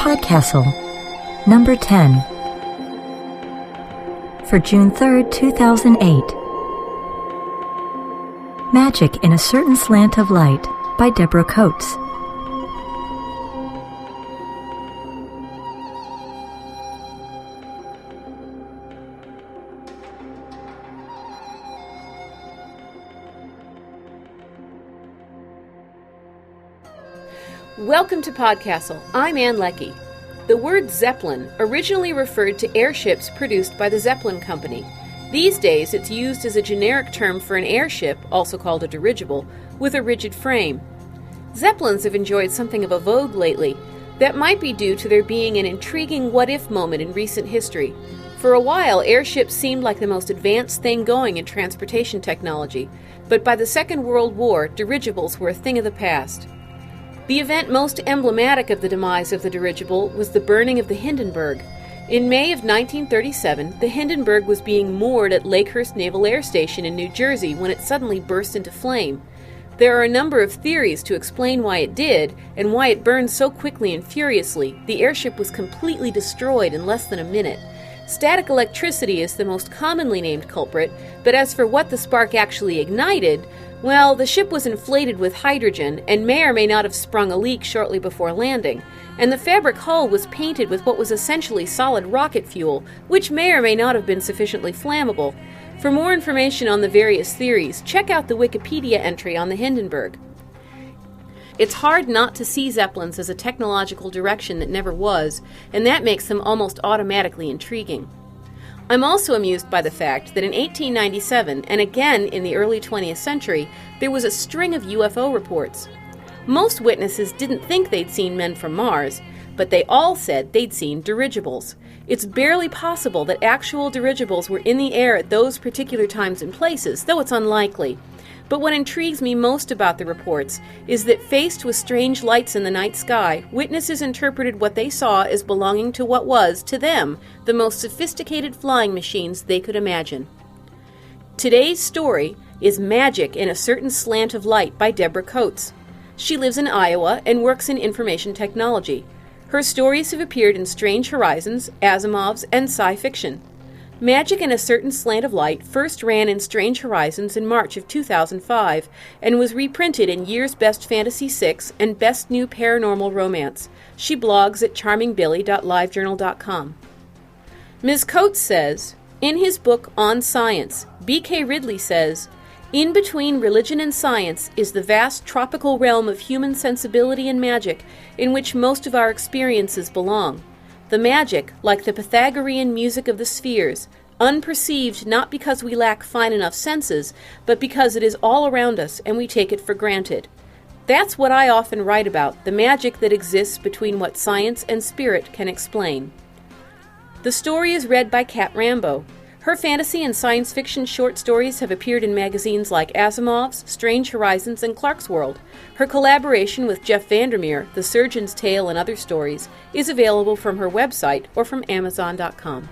Podcastle, number 10, for June 3rd, 2008. Magic in a Certain Slant of Light by Deborah Coates. Welcome to Podcastle. I'm Ann Leckie. The word Zeppelin originally referred to airships produced by the Zeppelin Company. These days, it's used as a generic term for an airship, also called a dirigible, with a rigid frame. Zeppelins have enjoyed something of a vogue lately. That might be due to there being an intriguing what-if moment in recent history. For a while, airships seemed like the most advanced thing going in transportation technology, but by the Second World War, dirigibles were a thing of the past. The event most emblematic of the demise of the dirigible was the burning of the Hindenburg. In May of 1937, the Hindenburg was being moored at Lakehurst Naval Air Station in New Jersey when it suddenly burst into flame. There are a number of theories to explain why it did, and why it burned so quickly and furiously. The airship was completely destroyed in less than a minute. Static electricity is the most commonly named culprit, but as for what the spark actually ignited, well, the ship was inflated with hydrogen and may or may not have sprung a leak shortly before landing, and the fabric hull was painted with what was essentially solid rocket fuel, which may or may not have been sufficiently flammable. For more information on the various theories, check out the Wikipedia entry on the Hindenburg. It's hard not to see Zeppelins as a technological direction that never was, and that makes them almost automatically intriguing. I'm also amused by the fact that in 1897, and again in the early 20th century, there was a string of UFO reports. Most witnesses didn't think they'd seen men from Mars, but they all said they'd seen dirigibles. It's barely possible that actual dirigibles were in the air at those particular times and places, though it's unlikely. But what intrigues me most about the reports is that faced with strange lights in the night sky, witnesses interpreted what they saw as belonging to what was, to them, the most sophisticated flying machines they could imagine. Today's story is Magic in a Certain Slant of Light by Deborah Coates. She lives in Iowa and works in information technology. Her stories have appeared in Strange Horizons, Asimov's, and sci fiction. Magic in a Certain Slant of Light first ran in Strange Horizons in March of 2005 and was reprinted in Year's Best Fantasy 6 and Best New Paranormal Romance. She blogs at charmingbilly.livejournal.com. Ms. Coates says, in his book On Science, B.K. Ridley says, in between religion and science is the vast tropical realm of human sensibility and magic in which most of our experiences belong. The magic, like the Pythagorean music of the spheres, unperceived not because we lack fine enough senses, but because it is all around us and we take it for granted. That's what I often write about, the magic that exists between what science and spirit can explain. The story is read by Kat Rambo. Her fantasy and science fiction short stories have appeared in magazines like Asimov's, Strange Horizons, and Clarkesworld. Her collaboration with Jeff Vandermeer, The Surgeon's Tale and Other Stories, is available from her website or from Amazon.com.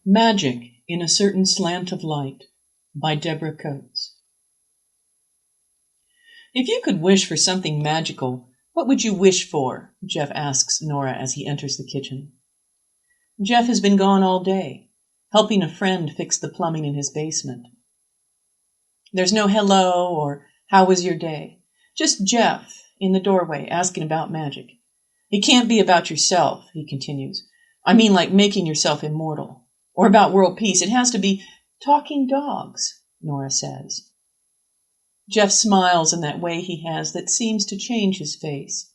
Magic in a Certain Slant of Light by Deborah Coates. If you could wish for something magical, what would you wish for? Jeff asks Nora as he enters the kitchen. Jeff has been gone all day, helping a friend fix the plumbing in his basement. There's no hello or how was your day? Just Jeff in the doorway asking about magic. It can't be about yourself, he continues. I mean like making yourself immortal. Or about world peace. It has to be talking dogs, Nora says. Jeff smiles in that way he has that seems to change his face.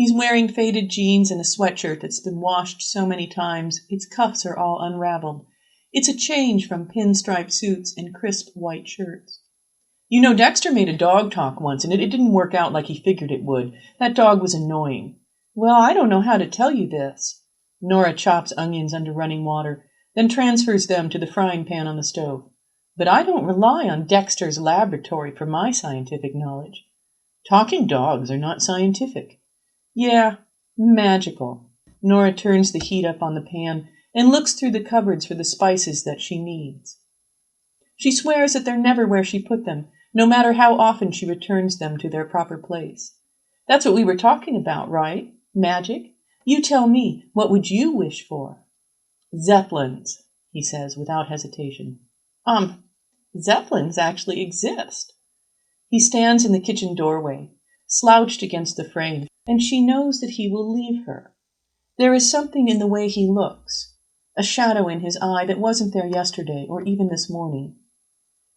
He's wearing faded jeans and a sweatshirt that's been washed so many times its cuffs are all unraveled. It's a change from pinstripe suits and crisp white shirts. You know, Dexter made a dog talk once, and it didn't work out like he figured it would. That dog was annoying. Well, I don't know how to tell you this. Nora chops onions under running water, then transfers them to the frying pan on the stove. But I don't rely on Dexter's laboratory for my scientific knowledge. Talking dogs are not scientific. Yeah, magical. Nora turns the heat up on the pan and looks through the cupboards for the spices that she needs. She swears that they're never where she put them, no matter how often she returns them to their proper place. That's what we were talking about, right? Magic? You tell me, what would you wish for? Zeppelins, he says without hesitation. Zeppelins actually exist. He stands in the kitchen doorway, slouched against the frame, and she knows that he will leave her. There is something in the way he looks, a shadow in his eye that wasn't there yesterday or even this morning.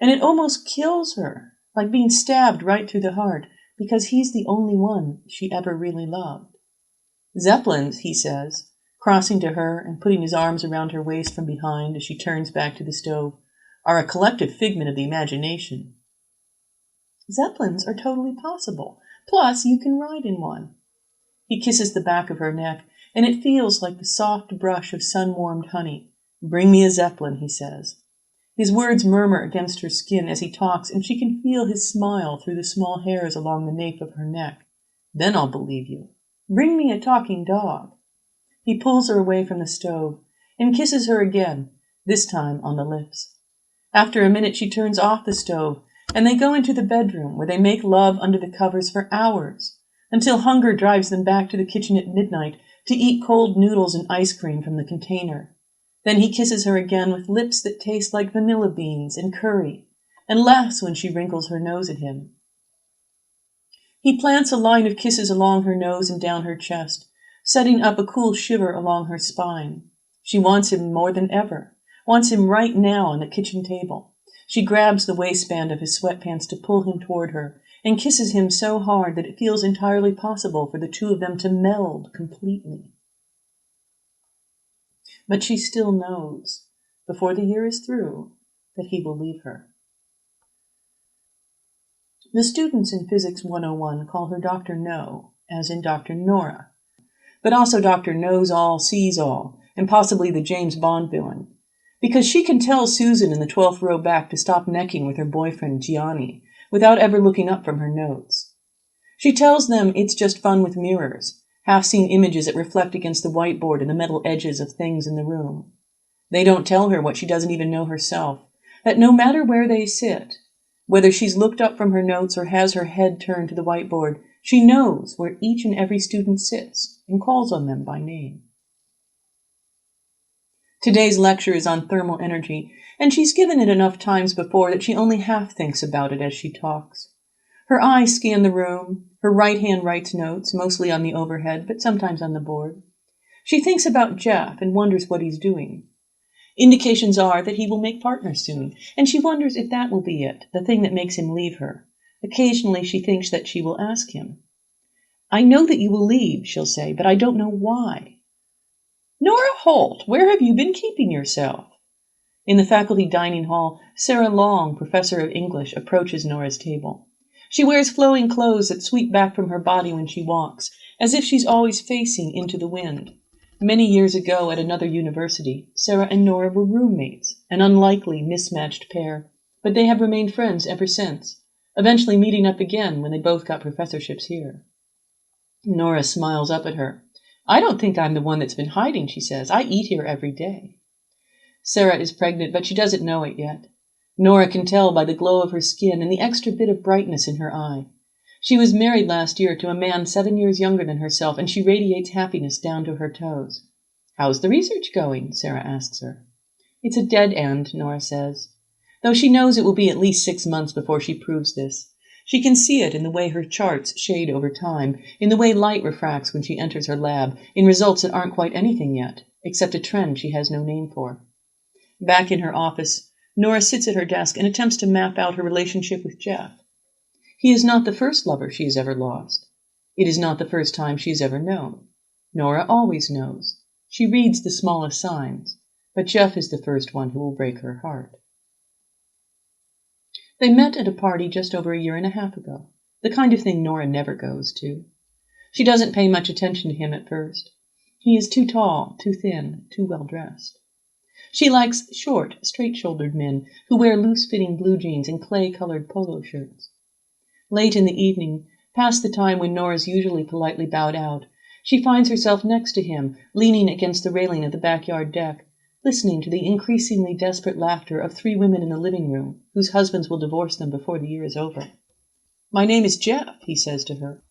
And it almost kills her, like being stabbed right through the heart, because he's the only one she ever really loved. Zeppelins, he says, crossing to her and putting his arms around her waist from behind as she turns back to the stove, are a collective figment of the imagination. Zeppelins are totally possible. Plus, you can ride in one. He kisses the back of her neck, and it feels like the soft brush of sun-warmed honey. Bring me a Zeppelin, he says. His words murmur against her skin as he talks, and she can feel his smile through the small hairs along the nape of her neck. Then I'll believe you. Bring me a talking dog. He pulls her away from the stove and kisses her again, this time on the lips. After a minute, she turns off the stove, and they go into the bedroom, where they make love under the covers for hours, until hunger drives them back to the kitchen at midnight to eat cold noodles and ice cream from the container. Then he kisses her again with lips that taste like vanilla beans and curry, and laughs when she wrinkles her nose at him. He plants a line of kisses along her nose and down her chest, setting up a cool shiver along her spine. She wants him more than ever, wants him right now on the kitchen table. She grabs the waistband of his sweatpants to pull him toward her, and kisses him so hard that it feels entirely possible for the two of them to meld completely. But she still knows, before the year is through, that he will leave her. The students in Physics 101 call her Dr. No, as in Dr. Nora, but also Dr. Knows All, Sees All, and possibly the James Bond villain, because she can tell Susan in the 12th row back to stop necking with her boyfriend Gianni without ever looking up from her notes. She tells them it's just fun with mirrors, half-seen images that reflect against the whiteboard and the metal edges of things in the room. They don't tell her what she doesn't even know herself, that no matter where they sit, whether she's looked up from her notes or has her head turned to the whiteboard, she knows where each and every student sits and calls on them by name. Today's lecture is on thermal energy, and she's given it enough times before that she only half thinks about it as she talks. Her eyes scan the room, her right hand writes notes, mostly on the overhead, but sometimes on the board. She thinks about Jeff and wonders what he's doing. Indications are that he will make partners soon, and she wonders if that will be it, the thing that makes him leave her. Occasionally she thinks that she will ask him. I know that you will leave, she'll say, but I don't know why. Nora Holt, where have you been keeping yourself? In the faculty dining hall, Sarah Long, professor of English, approaches Nora's table. She wears flowing clothes that sweep back from her body when she walks, as if she's always facing into the wind. Many years ago at another university, Sarah and Nora were roommates, an unlikely mismatched pair, but they have remained friends ever since, eventually meeting up again when they both got professorships here. Nora smiles up at her. I don't think I'm the one that's been hiding, she says. I eat here every day. Sarah is pregnant, but she doesn't know it yet. Nora can tell by the glow of her skin and the extra bit of brightness in her eye. She was married last year to a man 7 years younger than herself, and she radiates happiness down to her toes. How's the research going? Sarah asks her. It's a dead end, Nora says, though she knows it will be at least 6 months before she proves this. She can see it in the way her charts shade over time, in the way light refracts when she enters her lab, in results that aren't quite anything yet, except a trend she has no name for. Back in her office, Nora sits at her desk and attempts to map out her relationship with Jeff. He is not the first lover she has ever lost. It is not the first time she has ever known. Nora always knows. She reads the smallest signs, but Jeff is the first one who will break her heart. They met at a party just over 1.5 years ago, the kind of thing Nora never goes to. She doesn't pay much attention to him at first. He is too tall, too thin, too well-dressed. She likes short, straight-shouldered men who wear loose-fitting blue jeans and clay-colored polo shirts. Late in the evening, past the time when Nora's usually politely bowed out, she finds herself next to him, leaning against the railing of the backyard deck, listening to the increasingly desperate laughter of 3 women in the living room, whose husbands will divorce them before the year is over. "My name is Jeff," he says to her.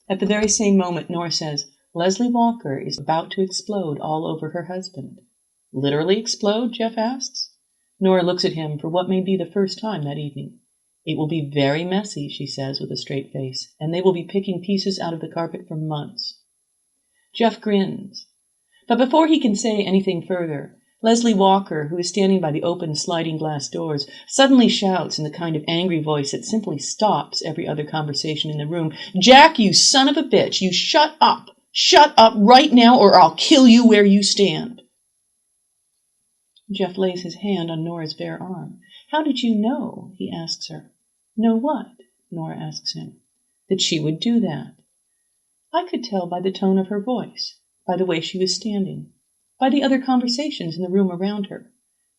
At the very same moment, Nora says, "Leslie Walker is about to explode all over her husband." "Literally explode?" Jeff asks. Nora looks at him for what may be the first time that evening. "It will be very messy," she says with a straight face, "and they will be picking pieces out of the carpet for months." Jeff grins. But before he can say anything further, Leslie Walker, who is standing by the open sliding glass doors, suddenly shouts in the kind of angry voice that simply stops every other conversation in the room, "Jack, you son of a bitch, you shut up! Shut up right now or I'll kill you where you stand!" Jeff lays his hand on Nora's bare arm. "How did you know?" he asks her. "Know what?" Nora asks him. "That she would do that." "I could tell by the tone of her voice, by the way she was standing, by the other conversations in the room around her."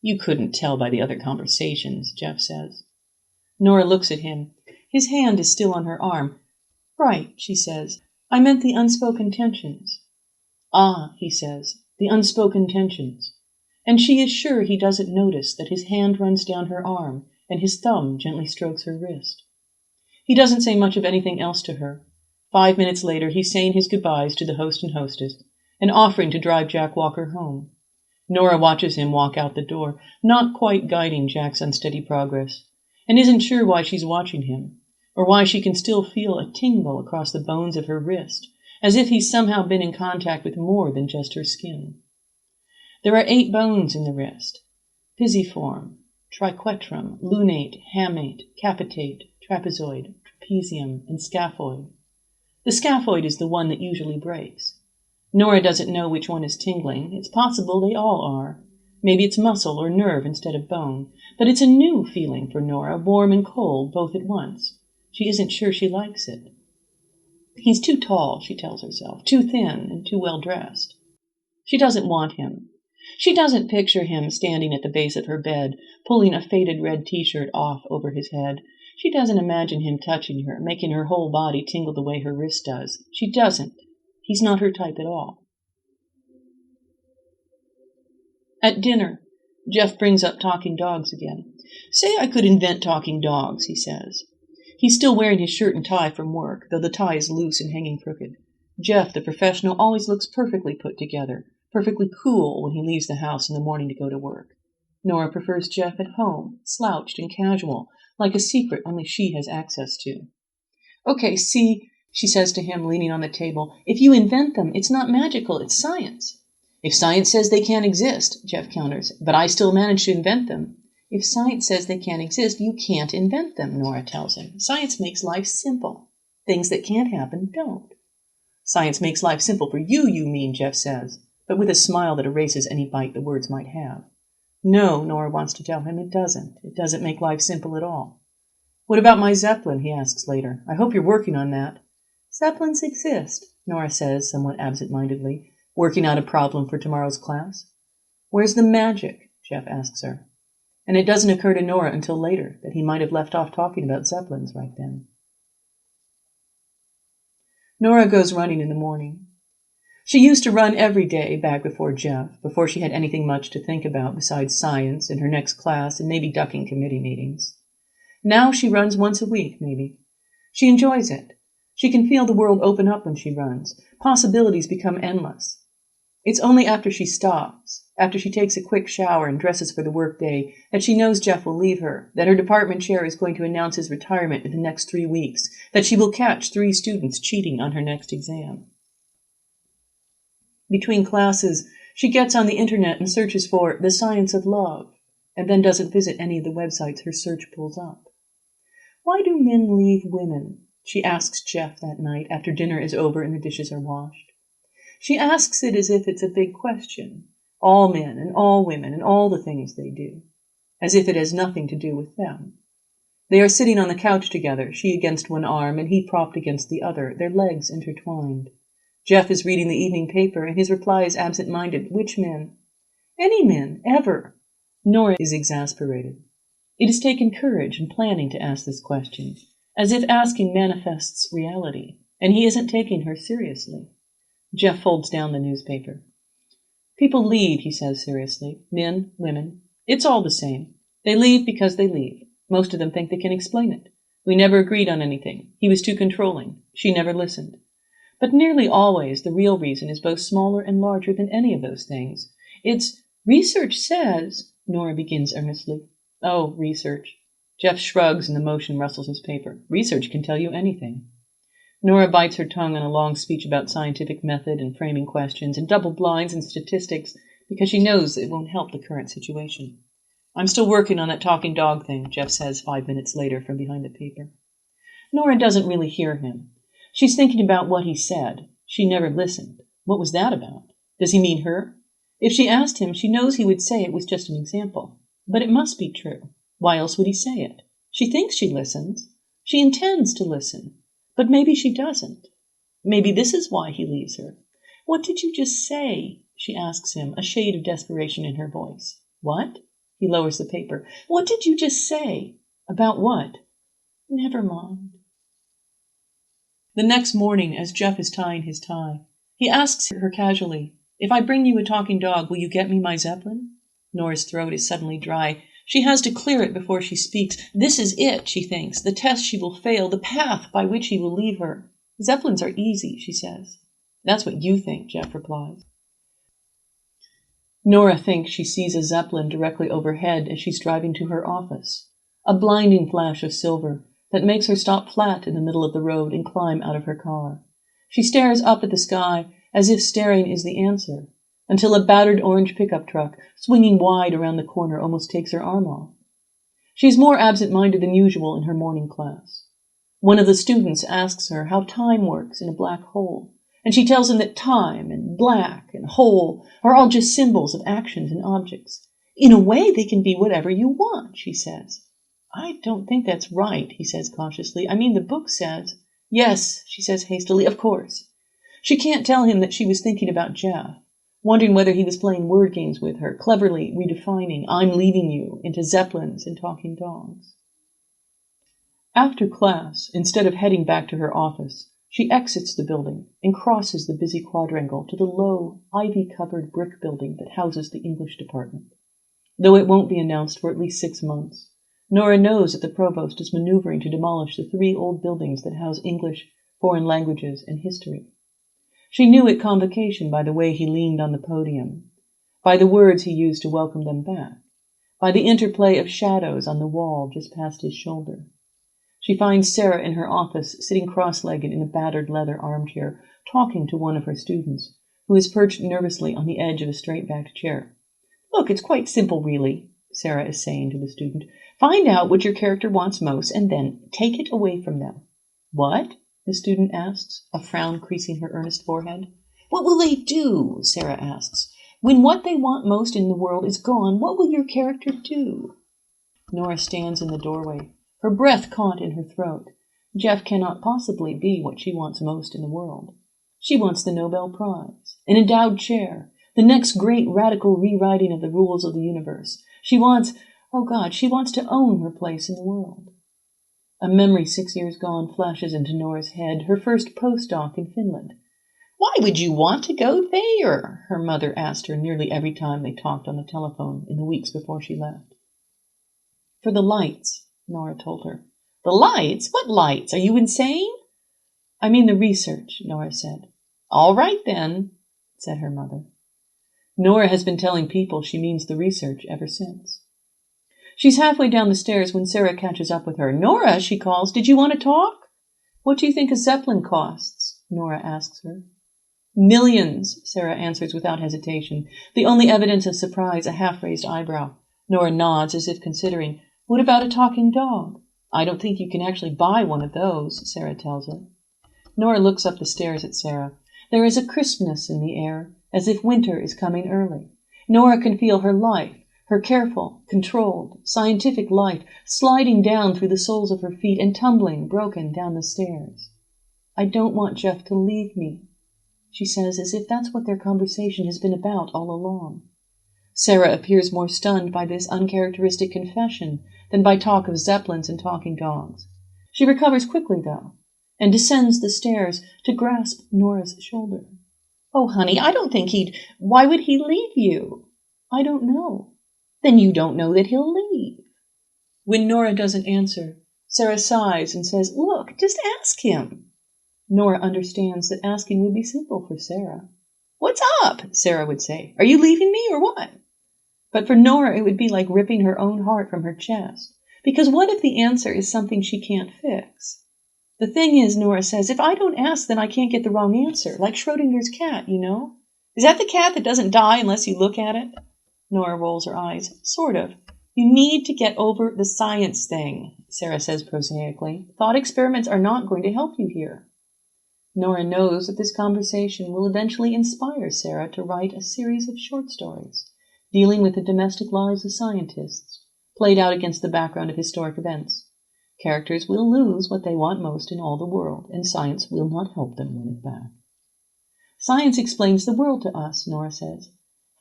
"You couldn't tell by the other conversations," Jeff says. Nora looks at him. His hand is still on her arm. "Right," she says. "I meant the unspoken tensions." "Ah," he says, "the unspoken tensions." And she is sure he doesn't notice that his hand runs down her arm and his thumb gently strokes her wrist. He doesn't say much of anything else to her. 5 minutes later, he's saying his goodbyes to the host and hostess and offering to drive Jack Walker home. Nora watches him walk out the door, not quite guiding Jack's unsteady progress, and isn't sure why she's watching him, or why she can still feel a tingle across the bones of her wrist, as if he's somehow been in contact with more than just her skin. There are 8 bones in the wrist: pisiform, triquetrum, lunate, hamate, capitate, trapezoid, trapezium, and scaphoid. The scaphoid is the one that usually breaks. Nora doesn't know which one is tingling. It's possible they all are. Maybe it's muscle or nerve instead of bone. But it's a new feeling for Nora, warm and cold both at once. She isn't sure she likes it. He's too tall, she tells herself, too thin and too well dressed. She doesn't want him. She doesn't picture him standing at the base of her bed, pulling a faded red t-shirt off over his head. She doesn't imagine him touching her, making her whole body tingle the way her wrist does. She doesn't. He's not her type at all. At dinner, Jeff brings up talking dogs again. "Say I could invent talking dogs," he says. He's still wearing his shirt and tie from work, though the tie is loose and hanging crooked. Jeff, the professional, always looks perfectly put together, perfectly cool when he leaves the house in the morning to go to work. Nora prefers Jeff at home, slouched and casual, like a secret only she has access to. "Okay, see," she says to him, leaning on the table, "if you invent them, it's not magical, it's science." "If science says they can't exist," Jeff counters, "but I still manage to invent them." "If science says they can't exist, you can't invent them," Nora tells him. "Science makes life simple. Things that can't happen don't." "Science makes life simple for you, you mean," Jeff says, but with a smile that erases any bite the words might have. "No," Nora wants to tell him, "it doesn't. It doesn't make life simple at all." "What about my Zeppelin?" he asks later. "I hope you're working on that." "Zeppelins exist," Nora says, somewhat absent-mindedly, working out a problem for tomorrow's class. "Where's the magic?" Jeff asks her. And it doesn't occur to Nora until later that he might have left off talking about Zeppelins right then. Nora goes running in the morning. She used to run every day back before Jeff, before she had anything much to think about besides science and her next class and maybe ducking committee meetings. Now she runs once a week, maybe. She enjoys it. She can feel the world open up when she runs. Possibilities become endless. It's only after she stops, after she takes a quick shower and dresses for the workday, that she knows Jeff will leave her, that her department chair is going to announce his retirement in the next 3 weeks, that she will catch 3 students cheating on her next exam. Between classes, she gets on the internet and searches for "the science of love," and then doesn't visit any of the websites her search pulls up. "Why do men leave women?" she asks Jeff that night after dinner is over and the dishes are washed. She asks it as if it's a big question. All men and all women and all the things they do. As if it has nothing to do with them. They are sitting on the couch together, she against one arm and he propped against the other, their legs intertwined. Jeff is reading the evening paper and his reply is absent-minded. "Which men?" "Any men, ever." Nora is exasperated. It has taken courage and planning to ask this question, as if asking manifests reality, and he isn't taking her seriously. Jeff folds down the newspaper. People leave, he says seriously. Men, women. It's all the same. They leave because they leave. Most of them think they can explain it. We never agreed on anything. He was too controlling. She never listened. But nearly always the real reason is both smaller and larger than any of those things. It's research says, Nora begins earnestly. Oh, research. Jeff shrugs and the motion rustles his paper. Research can tell you anything. Nora bites her tongue on a long speech about scientific method and framing questions and double blinds and statistics because she knows it won't help the current situation. I'm still working on that talking dog thing, Jeff says 5 minutes later from behind the paper. Nora doesn't really hear him. She's thinking about what he said. She never listened. What was that about? Does he mean her? If she asked him, she knows he would say it was just an example. But it must be true. Why else would he say it? She thinks she listens. She intends to listen. But maybe she doesn't. Maybe this is why he leaves her. What did you just say? She asks him, a shade of desperation in her voice. What? He lowers the paper. What did you just say? About what? Never mind. The next morning, as Jeff is tying his tie, he asks her casually, if I bring you a talking dog, will you get me my Zeppelin? Nora's throat is suddenly dry. She has to clear it before she speaks. This is it, she thinks, the test she will fail, the path by which he will leave her. Zeppelins are easy, she says. That's what you think, Jeff replies. Nora thinks she sees a Zeppelin directly overhead as she's driving to her office. A blinding flash of silver that makes her stop flat in the middle of the road and climb out of her car. She stares up at the sky as if staring is the answer, until a battered orange pickup truck, swinging wide around the corner, almost takes her arm off. She's more absent-minded than usual in her morning class. One of the students asks her how time works in a black hole, and she tells him that time and black and hole are all just symbols of actions and objects. In a way, they can be whatever you want, she says. I don't think that's right, he says cautiously. I mean, the book says. Yes, she says hastily, of course. She can't tell him that she was thinking about Jeff, wondering whether he was playing word games with her, cleverly redefining I'm leaving you into Zeppelins and talking dogs. After class, instead of heading back to her office, she exits the building and crosses the busy quadrangle to the low, ivy-covered brick building that houses the English department. Though it won't be announced for at least 6 months, Nora knows that the provost is maneuvering to demolish the 3 old buildings that house English, foreign languages, and history. She knew at convocation by the way he leaned on the podium, by the words he used to welcome them back, by the interplay of shadows on the wall just past his shoulder. She finds Sarah in her office, sitting cross-legged in a battered leather armchair, talking to one of her students, who is perched nervously on the edge of a straight-backed chair. Look, it's quite simple, really, Sarah is saying to the student. Find out what your character wants most, and then take it away from them. What? The student asks, a frown creasing her earnest forehead. What will they do? Sarah asks. When what they want most in the world is gone, what will your character do? Nora stands in the doorway, her breath caught in her throat. Jeff cannot possibly be what she wants most in the world. She wants the Nobel Prize, an endowed chair, the next great radical rewriting of the rules of the universe. She wants to own her place in the world. A memory 6 years gone flashes into Nora's head, her first postdoc in Finland. Why would you want to go there? Her mother asked her nearly every time they talked on the telephone in the weeks before she left. For the lights, Nora told her. The lights? What lights? Are you insane? I mean the research, Nora said. All right then, said her mother. Nora has been telling people she means the research ever since. She's halfway down the stairs when Sarah catches up with her. Nora, she calls, did you want to talk? What do you think a Zeppelin costs? Nora asks her. Millions, Sarah answers without hesitation, the only evidence of surprise a half-raised eyebrow. Nora nods as if considering. What about a talking dog? I don't think you can actually buy one of those, Sarah tells her. Nora looks up the stairs at Sarah. There is a crispness in the air, as if winter is coming early. Nora can feel her life, her careful, controlled, scientific life, sliding down through the soles of her feet and tumbling, broken, down the stairs. I don't want Jeff to leave me, she says, as if that's what their conversation has been about all along. Sarah appears more stunned by this uncharacteristic confession than by talk of Zeppelins and talking dogs. She recovers quickly, though, and descends the stairs to grasp Nora's shoulder. Oh, honey, I don't think why would he leave you? I don't know. Then you don't know that he'll leave. When Nora doesn't answer, Sarah sighs and says, Look, just ask him. Nora understands that asking would be simple for Sarah. What's up? Sarah would say. Are you leaving me or what? But for Nora, it would be like ripping her own heart from her chest. Because what if the answer is something she can't fix? The thing is, Nora says, if I don't ask, then I can't get the wrong answer, like Schrodinger's cat, you know? Is that the cat that doesn't die unless you look at it? Nora rolls her eyes. Sort of. You need to get over the science thing, Sarah says prosaically. Thought experiments are not going to help you here. Nora knows that this conversation will eventually inspire Sarah to write a series of short stories, dealing with the domestic lives of scientists, played out against the background of historic events. Characters will lose what they want most in all the world, and science will not help them win it back. Science explains the world to us, Nora says.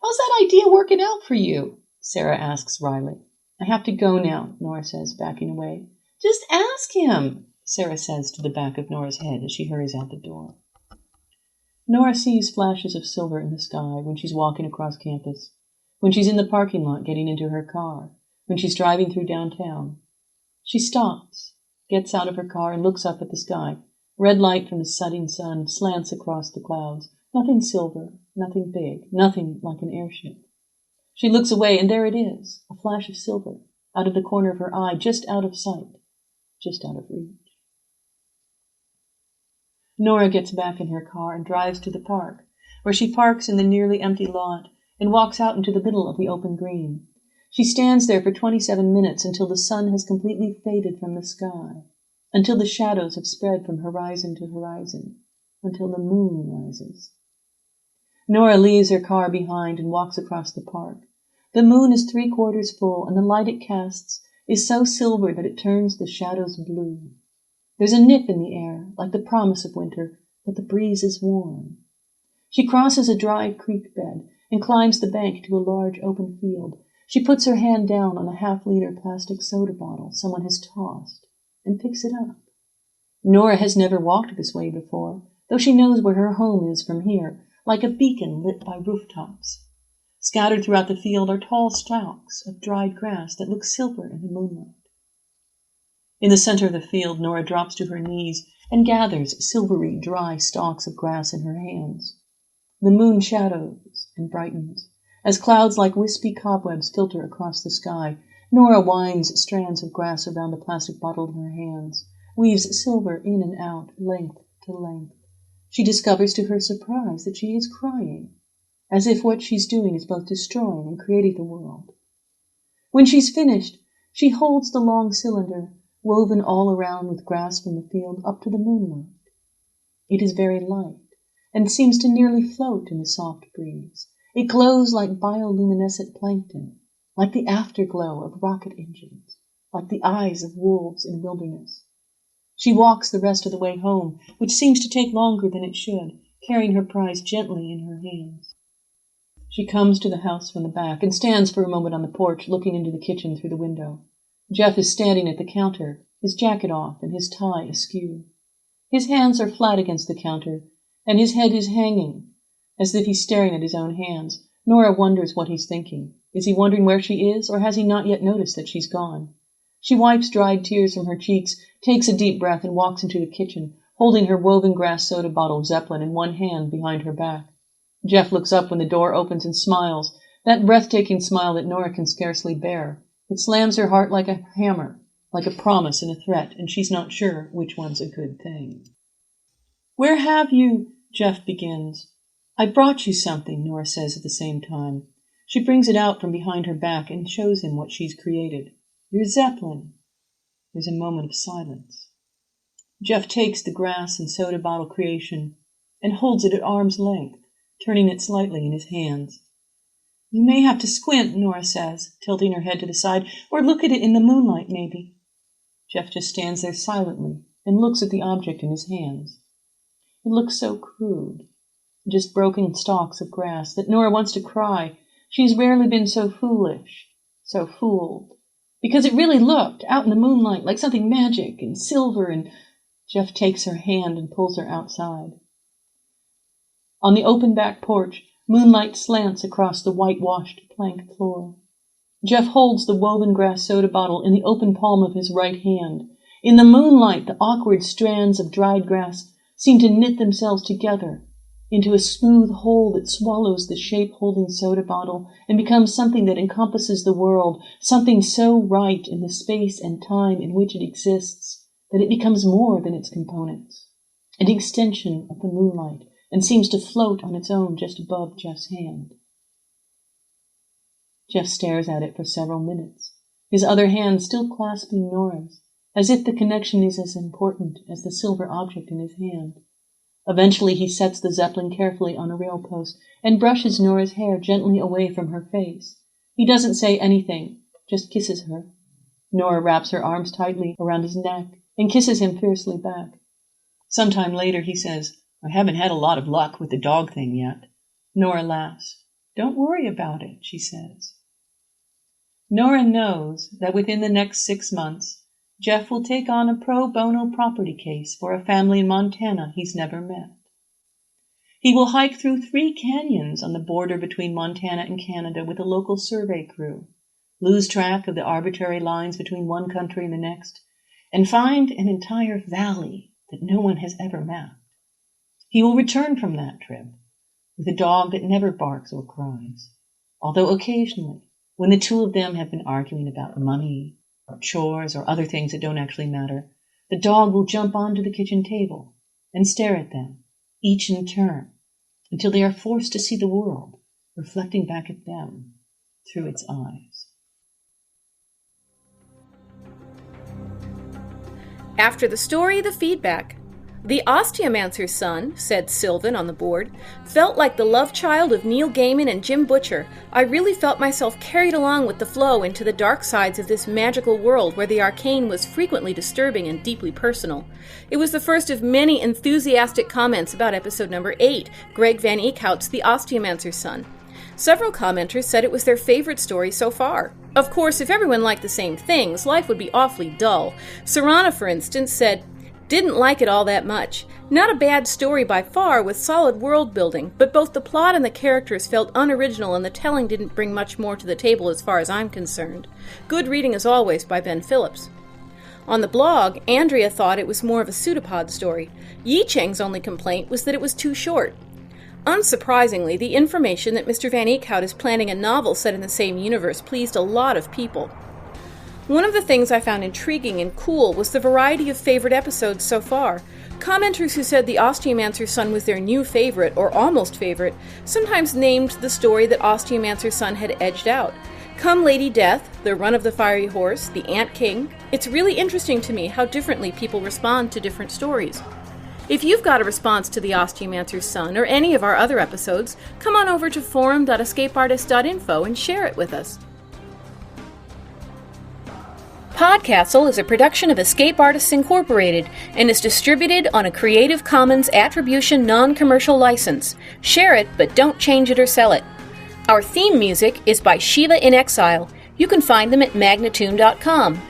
How's that idea working out for you? Sarah asks wryly. I have to go now, Nora says, backing away. Just ask him, Sarah says to the back of Nora's head as she hurries out the door. Nora sees flashes of silver in the sky when she's walking across campus, when she's in the parking lot getting into her car, when she's driving through downtown. She stops, gets out of her car, and looks up at the sky. Red light from the setting sun slants across the clouds. Nothing silver, nothing big, nothing like an airship. She looks away, and there it is, a flash of silver, out of the corner of her eye, just out of sight, just out of reach. Nora gets back in her car and drives to the park, where she parks in the nearly empty lot and walks out into the middle of the open green. She stands there for 27 minutes until the sun has completely faded from the sky, until the shadows have spread from horizon to horizon, until the moon rises. Nora leaves her car behind and walks across the park. The moon is 3/4 full, and the light it casts is so silver that it turns the shadows blue. There's a nip in the air, like the promise of winter, but the breeze is warm. She crosses a dry creek bed and climbs the bank to a large open field. She puts her hand down on a half-liter plastic soda bottle someone has tossed and picks it up. Nora has never walked this way before, though she knows where her home is from here, like a beacon lit by rooftops. Scattered throughout the field are tall stalks of dried grass that look silver in the moonlight. In the center of the field, Nora drops to her knees and gathers silvery, dry stalks of grass in her hands. The moon shadows and brightens. As clouds like wispy cobwebs filter across the sky, Nora winds strands of grass around the plastic bottle in her hands, weaves silver in and out, length to length. She discovers to her surprise that she is crying, as if what she's doing is both destroying and creating the world. When she's finished, she holds the long cylinder, woven all around with grass from the field, up to the moonlight. It is very light, and seems to nearly float in the soft breeze. It glows like bioluminescent plankton, like the afterglow of rocket engines, like the eyes of wolves in wilderness. She walks the rest of the way home, which seems to take longer than it should, carrying her prize gently in her hands. She comes to the house from the back and stands for a moment on the porch, looking into the kitchen through the window. Jeff is standing at the counter, his jacket off and his tie askew. His hands are flat against the counter, and his head is hanging, as if he's staring at his own hands. Nora wonders what he's thinking. Is he wondering where she is, or has he not yet noticed that she's gone? She wipes dried tears from her cheeks, takes a deep breath, and walks into the kitchen, holding her woven grass soda bottle Zeppelin in one hand behind her back. Jeff looks up when the door opens and smiles, that breathtaking smile that Nora can scarcely bear. It slams her heart like a hammer, like a promise and a threat, and she's not sure which one's a good thing. Where have you? Jeff begins. I brought you something, Nora says at the same time. She brings it out from behind her back and shows him what she's created. Your Zeppelin. There's a moment of silence. Jeff takes the grass and soda bottle creation and holds it at arm's length, turning it slightly in his hands. You may have to squint, Nora says, tilting her head to the side, or look at it in the moonlight, maybe. Jeff just stands there silently and looks at the object in his hands. It looks so crude, just broken stalks of grass, that Nora wants to cry. She's rarely been so foolish, so fooled, because it really looked, out in the moonlight, like something magic and silver, and Jeff takes her hand and pulls her outside. On the open back porch, moonlight slants across the whitewashed plank floor. Jeff holds the woven grass soda bottle in the open palm of his right hand. In the moonlight, the awkward strands of dried grass seem to knit themselves together into a smooth whole that swallows the shape-holding soda bottle and becomes something that encompasses the world, something so right in the space and time in which it exists that it becomes more than its components, an extension of the moonlight, and seems to float on its own just above Jeff's hand. Jeff stares at it for several minutes, his other hand still clasping Nora's, as if the connection is as important as the silver object in his hand. Eventually he sets the Zeppelin carefully on a rail post and brushes Nora's hair gently away from her face. He doesn't say anything, just kisses her. Nora wraps her arms tightly around his neck and kisses him fiercely back. Sometime later he says, "I haven't had a lot of luck with the dog thing yet." Nora laughs. "Don't worry about it," she says. Nora knows that within the next 6 months, Jeff will take on a pro bono property case for a family in Montana he's never met. He will hike through 3 canyons on the border between Montana and Canada with a local survey crew, lose track of the arbitrary lines between one country and the next, and find an entire valley that no one has ever mapped. He will return from that trip with a dog that never barks or cries, although occasionally, when the two of them have been arguing about money or chores or other things that don't actually matter, the dog will jump onto the kitchen table and stare at them, each in turn, until they are forced to see the world reflecting back at them through its eyes. After the story, the feedback. The Osteomancer's son, said Sylvan on the board, felt like the love child of Neil Gaiman and Jim Butcher. I really felt myself carried along with the flow into the dark sides of this magical world where the arcane was frequently disturbing and deeply personal. It was the first of many enthusiastic comments about episode number 8, Greg Van Eekhout's The Osteomancer's Son. Several commenters said it was their favorite story so far. Of course, if everyone liked the same things, life would be awfully dull. Sarana, for instance, said, "Didn't like it all that much. Not a bad story by far, with solid world building, but both the plot and the characters felt unoriginal and the telling didn't bring much more to the table as far as I'm concerned. Good reading as always by Ben Phillips." On the blog, Andrea thought it was more of a pseudopod story. Yi Cheng's only complaint was that it was too short. Unsurprisingly, the information that Mr. Van Eekhout is planning a novel set in the same universe pleased a lot of people. One of the things I found intriguing and cool was the variety of favorite episodes so far. Commenters who said The Osteomancer's Son was their new favorite, or almost favorite, sometimes named the story that Osteomancer's Son had edged out. Come Lady Death, The Run of the Fiery Horse, The Ant King. It's really interesting to me how differently people respond to different stories. If you've got a response to The Osteomancer's Son or any of our other episodes, come on over to forum.escapeartist.info and share it with us. Podcastle is a production of Escape Artists Incorporated and is distributed on a Creative Commons Attribution Non-Commercial License. Share it, but don't change it or sell it. Our theme music is by Shiva in Exile. You can find them at magnatune.com.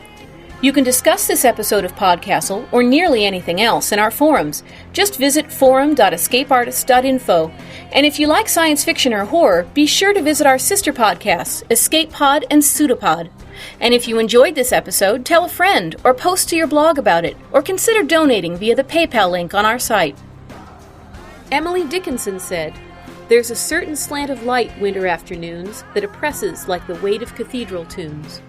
You can discuss this episode of Podcastle, or nearly anything else, in our forums. Just visit forum.escapeartist.info. And if you like science fiction or horror, be sure to visit our sister podcasts, Escape Pod and Pseudopod. And if you enjoyed this episode, tell a friend, or post to your blog about it, or consider donating via the PayPal link on our site. Emily Dickinson said, "There's a certain slant of light winter afternoons that oppresses like the weight of cathedral tunes."